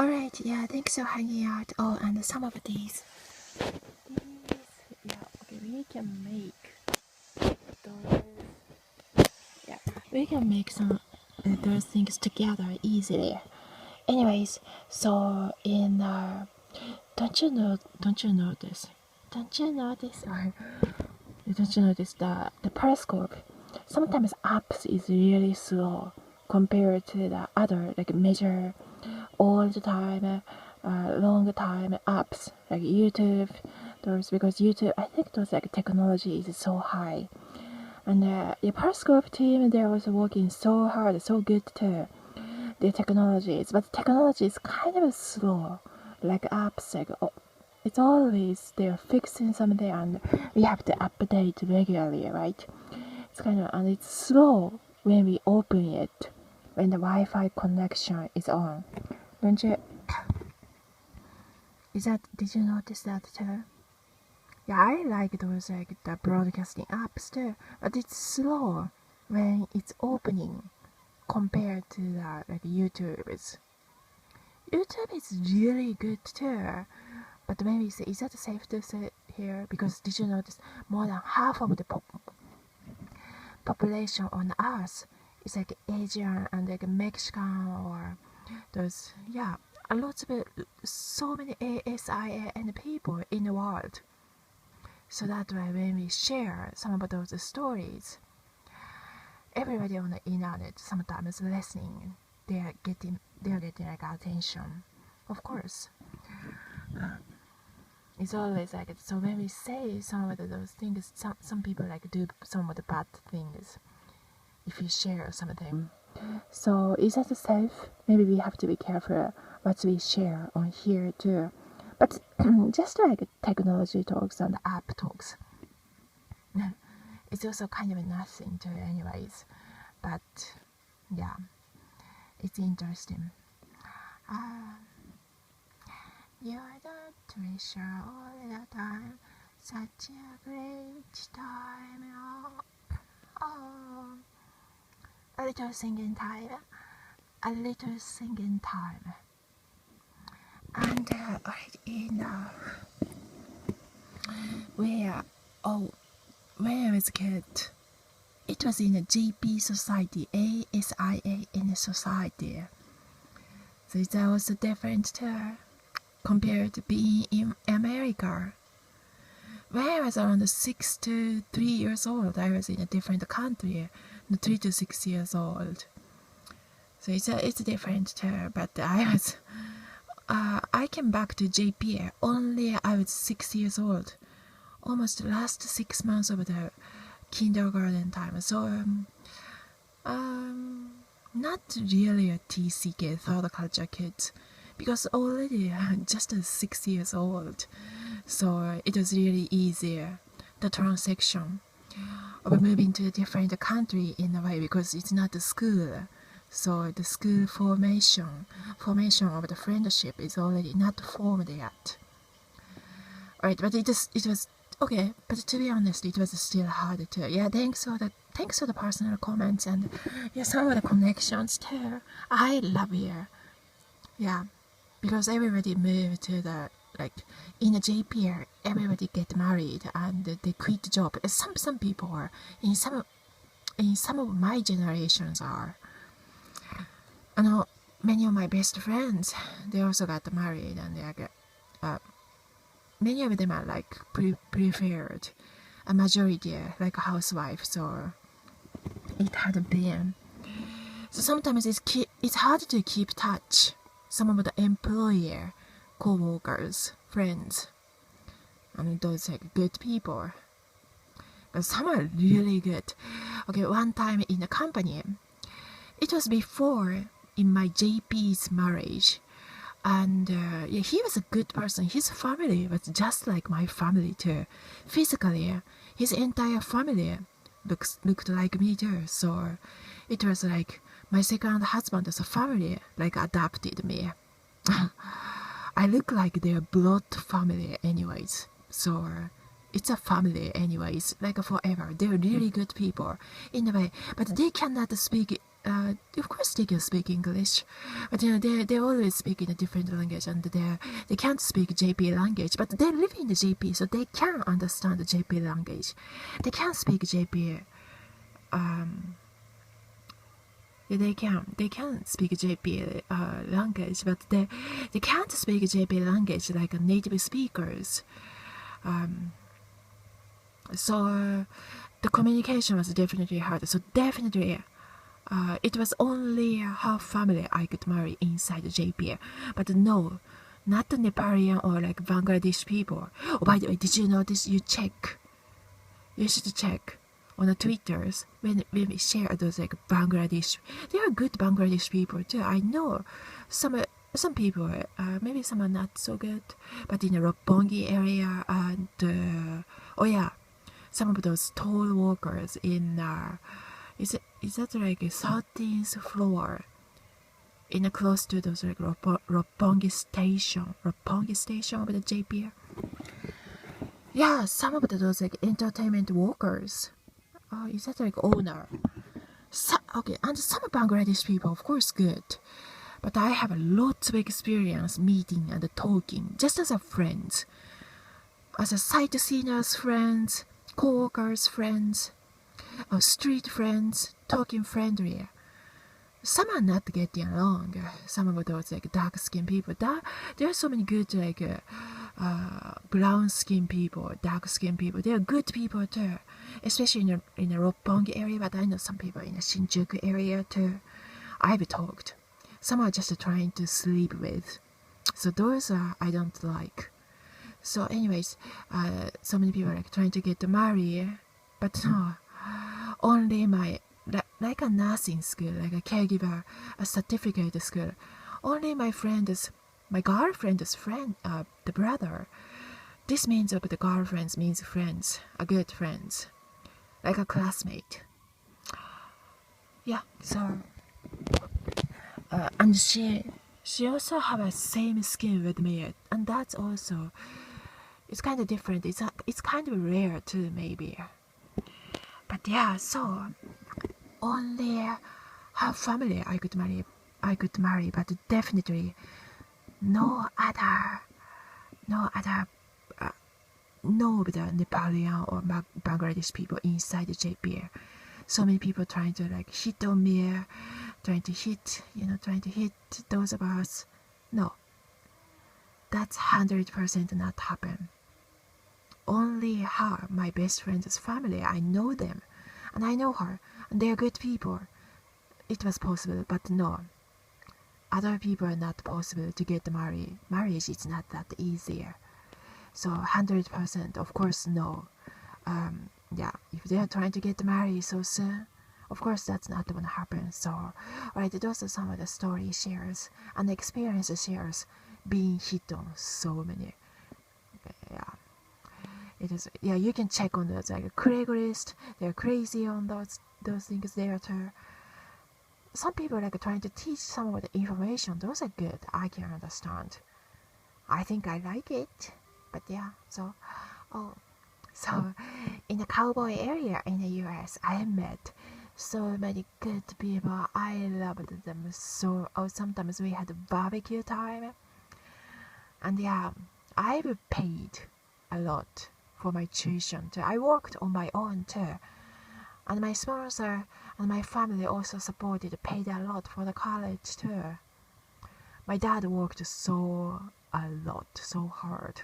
Alright, yeah, thanks for hanging out. Oh, and some of these, yeah, okay, we can make those, yeah, we can make some those things together easily. Anyways, so in don't you notice or don't you notice the periscope sometimes apps is really slow compared to the other like measure all the time long time apps like YouTube, those, because YouTube, I think those like technology is so high, and the periscope team, they're also working so hard, so good too, the technologies, but technology is kind of slow, like apps, like it's always they're fixing something and we have to update regularly, right? It's kind of, and it's slow when we open it when the Wi-Fi connection is on. Don't you? Did you notice that too? Yeah, I like those like the broadcasting apps too, but it's slow when it's opening compared to the like YouTube is really good too. But when we say, is that safe to say here? Because did you notice more than half of the population on Earth is like Asian and like Mexican or those, yeah, a lot of so many ASIAN people in the world. So that way when we share some of those stories, everybody on the internet sometimes listening, they're getting like attention. Of course. It's always like it. So when we say some of those things, some people like do some of the bad things if you share something. So is that safe? Maybe we have to be careful what we share on here too. But just like technology talks and app talks, it's also kind of nothing too anyways. But yeah, it's interesting. You're the treasure all the time, such a great time. Oh. A little singing time. And where I was a kid, it was in a GP society, ASIAN society. So that was different too, compared to being in America. When I was around 6 to 3 years old, I was in a different country, 3 to 6 years old. So it's different too, but I came back to JP only I was 6 years old, almost the last 6 months of the kindergarten time. So not really a TCK, third culture kid, because already just 6 years old. So it was really easier, the transition of moving to a different country in a way, because it's not a school. So the school formation of the friendship is already not formed yet. Right, but it was okay. But to be honest, it was still hard too. Yeah, thanks for the personal comments and yeah, some of the connections too. I love you. Yeah, because everybody moved to the like in a JP, everybody get married and they quit the job. Some people are in some of my generations are. I know many of my best friends, they also got married, and many of them are like preferred a majority like housewives, or it had been. So sometimes it's hard to keep touch some of the employer, co-workers, friends, and those like good people. But some are really good. Okay, one time in the company, it was before in my JP's marriage, and yeah, he was a good person. His family was just like my family too. Physically, his entire family looked like me too. So it was like my second husband's family like adopted me. I look like their blood family anyways. So it's a family anyways, like forever. They're really good people in a way, but they cannot speak of course they can speak English, but they always speak in a different language, and they can't speak JP language, but they live in the JP, so they can understand the JP language. They can speak JP. Yeah, they can speak JP language, but they can't speak JP language like native speakers. So the communication was definitely hard. So definitely. It was only her family I could marry inside the JP, but no, not the Nepalian or like Bangladesh people. Oh, by the way, did you notice? You should check on the Twitters when we share those like Bangladesh. They are good Bangladesh people too. I know some people, maybe some are not so good, but in the Roppongi area and oh yeah, some of those toll workers in. Is that like a 13th floor in a close to those like Roppongi station of the JP? Yeah, some of those like entertainment workers. Is that like owner? Okay, and some Bangladesh people, of course, good. But I have a lot of experience meeting and talking just as a friend, as a sightseers friends, co-workers friends. Street friends, talking friendly. Some are not getting along. Some of those like dark skinned people. There are so many good like brown skinned people, dark skinned people. They are good people too, especially in the Roppongi area. But I know some people in the Shinjuku area too. I've talked. Some are just trying to sleep with. So those I don't like. So anyways, so many people are like trying to get married, but no. Only like a nursing school, like a caregiver, a certificate school. Only my girlfriend's friend, the brother. This means of the girlfriends means friends, a good friends, like a classmate. Yeah, so, and she also have a same skin with me, and that's also, it's kind of different. It's kind of rare too, maybe. But yeah, so only her family I could marry, but definitely no other no of the Nepalian or Bangladesh people inside the JP. So many people trying to like hit on me, trying to hit those of us. No, that's 100% not happen. Only her, my best friend's family, I know them, and I know her, and they are good people. It was possible, but no. Other people are not possible to get married. Marriage is not that easier. So 100%, of course, no. Yeah, if they are trying to get married so soon, of course that's not going to happen. So, alright, those are some of the story shares and experience shares being hit on so many. Yeah. It is, yeah, you can check on those like Craigslist. They're crazy on those things there too. Some people are like trying to teach some of the information. Those are good. I can understand. I think I like it. But yeah, so in the cowboy area in the US, I met so many good people. I loved them so. Sometimes we had barbecue time, and yeah, I've paid a lot for my tuition too. I worked on my own too, and my sponsor and my family also paid a lot for the college too. My dad worked so hard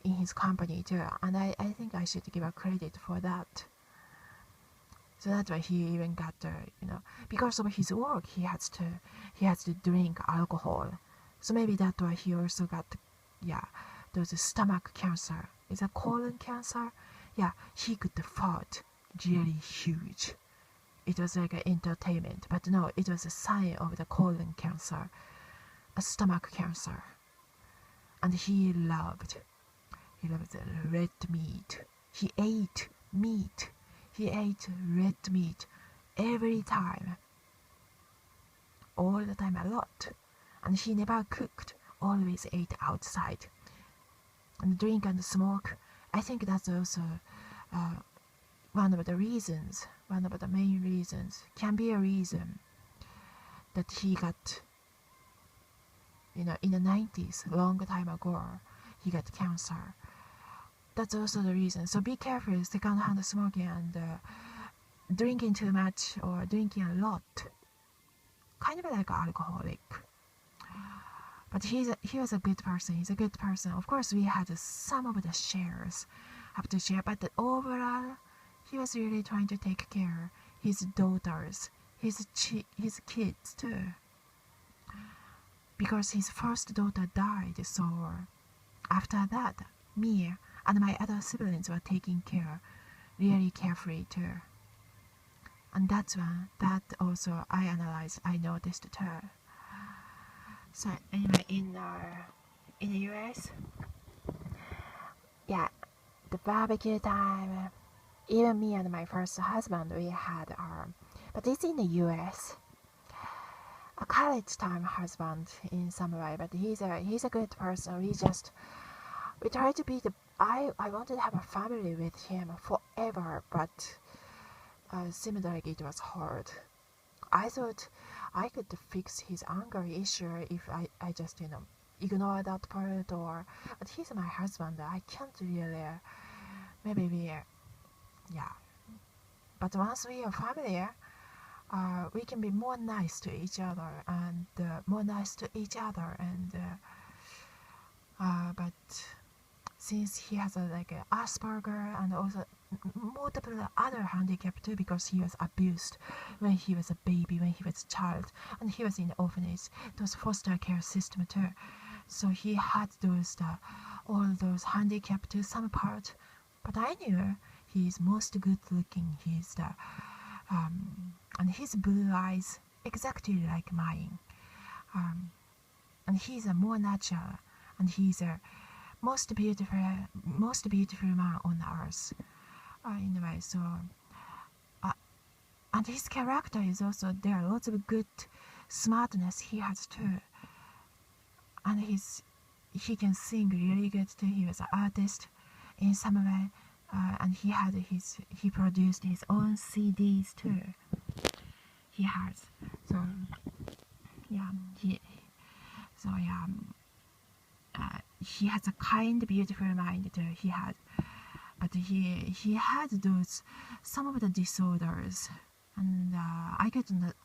in his company too, and I think I should give a credit for that. So that's why he even got because of his work he has to drink alcohol. So maybe that's why he also got those stomach cancer. Is a colon cancer? Yeah, he could fart really huge. It was like an entertainment, but no, it was a sign of the colon cancer, a stomach cancer. And he loved red meat. He ate meat. He ate red meat every time. All the time, a lot. And he never cooked, always ate outside. And drink and smoke, I think that's also one of the main reasons, can be a reason. that he got, in the 90s, long time ago, he got cancer. That's also the reason. So be careful, secondhand smoking and drinking too much or drinking a lot. Kind of like an alcoholic. But he was a good person. He's a good person. Of course, we had some of the shares have to share, but overall, he was really trying to take care his daughters, his kids too. Because his first daughter died, so after that, me and my other siblings were taking care really carefully too. And that's one that also I analyzed, I noticed too. So anyway, in the US, yeah, the barbecue time, even me and my first husband, we had but it's in the US. A college time husband in some way, but he's a good person. We try to be I wanted to have a family with him forever, but seemed like it was hard. I thought I could fix his anger issue if I just ignore that part, but he's my husband. I can't really maybe yeah. But once we are family, we can be more nice to each other and but since he has like Asperger and also multiple other handicap too, because he was abused when he was a baby, when he was a child, and he was in the orphanage, those foster care system too. So he had all those handicap to some part, but I knew he's most good looking. He's and his blue eyes exactly like mine, and he's a more natural, and he's a most beautiful man on earth. Anyway, so and his character is also there. Lots of good smartness he has too, and he can sing really good too. He was an artist in some way, and he produced his own CDs too. He has he has a kind, beautiful mind too. But he had some of the disorders, and I couldn't